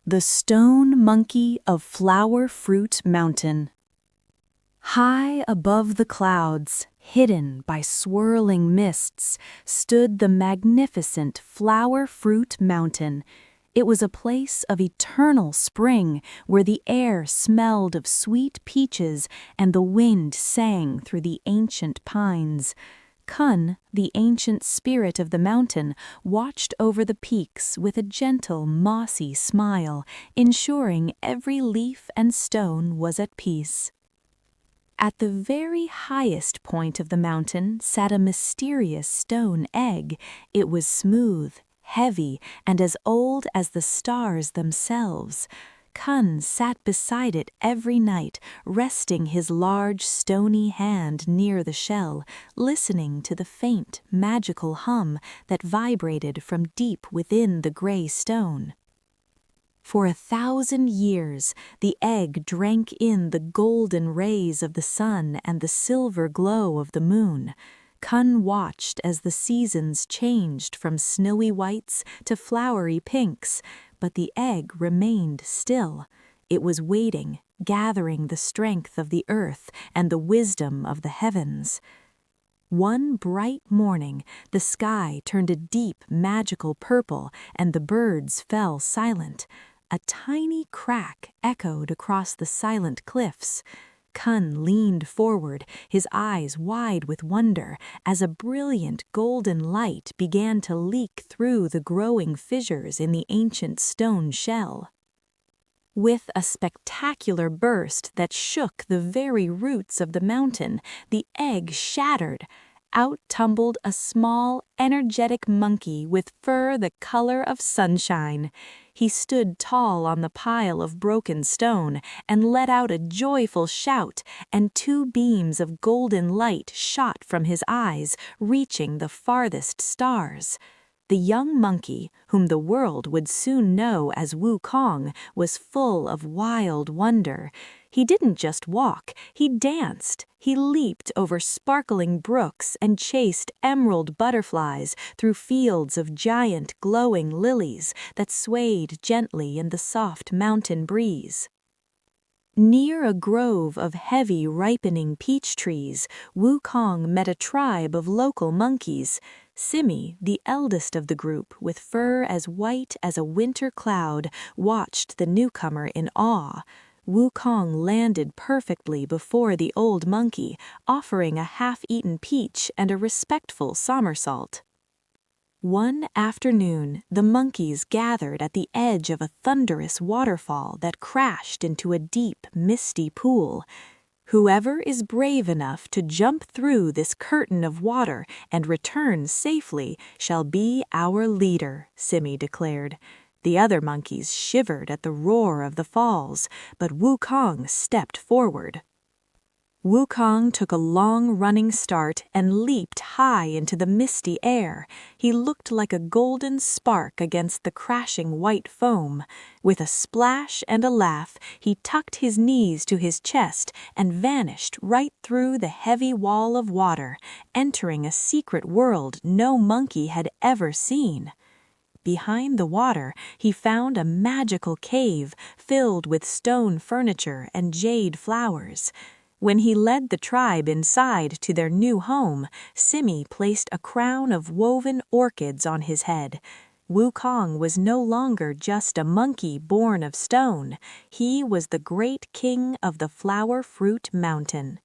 The Stone Monkey of Flower Fruit Mountain. High above the clouds, hidden by swirling mists, stood the magnificent Flower Fruit Mountain. It was a place of eternal spring, where the air smelled of sweet peaches and the wind sang through the ancient pines. Kun, the ancient spirit of the mountain, watched over the peaks with a gentle, mossy smile, ensuring every leaf and stone was at peace. At the very highest point of the mountain sat a mysterious stone egg. It was smooth, heavy, and as old as the stars themselves. Kun sat beside it every night, resting his large stony hand near the shell, listening to the faint, magical hum that vibrated from deep within the gray stone. For 1,000 years, the egg drank in the golden rays of the sun and the silver glow of the moon. Kun watched as the seasons changed from snowy whites to flowery pinks, but the egg remained still. It was waiting, gathering the strength of the earth and the wisdom of the heavens. One bright morning, the sky turned a deep, magical purple, and the birds fell silent. A tiny crack echoed across the silent cliffs. Kun leaned forward, his eyes wide with wonder, as a brilliant golden light began to leak through the growing fissures in the ancient stone shell. With a spectacular burst that shook the very roots of the mountain, the egg shattered. Out tumbled a small, energetic monkey with fur the color of sunshine. He stood tall on the pile of broken stone and let out a joyful shout, and 2 beams of golden light shot from his eyes, reaching the farthest stars. The young monkey, whom the world would soon know as Wukong, was full of wild wonder. He didn't just walk, he danced. He leaped over sparkling brooks and chased emerald butterflies through fields of giant glowing lilies that swayed gently in the soft mountain breeze. Near a grove of heavy ripening peach trees, Wukong met a tribe of local monkeys. Simi, the eldest of the group, with fur as white as a winter cloud, watched the newcomer in awe. Wukong landed perfectly before the old monkey, offering a half-eaten peach and a respectful somersault. One afternoon, the monkeys gathered at the edge of a thunderous waterfall that crashed into a deep, misty pool. "Whoever is brave enough to jump through this curtain of water and return safely shall be our leader," Simi declared. The other monkeys shivered at the roar of the falls, but Wukong stepped forward. Wukong took a long running start and leaped high into the misty air. He looked like a golden spark against the crashing white foam. With a splash and a laugh, he tucked his knees to his chest and vanished right through the heavy wall of water, entering a secret world no monkey had ever seen. Behind the water, he found a magical cave filled with stone furniture and jade flowers. When he led the tribe inside to their new home, Simi placed a crown of woven orchids on his head. Wukong was no longer just a monkey born of stone. He was the great king of the Flower Fruit Mountain.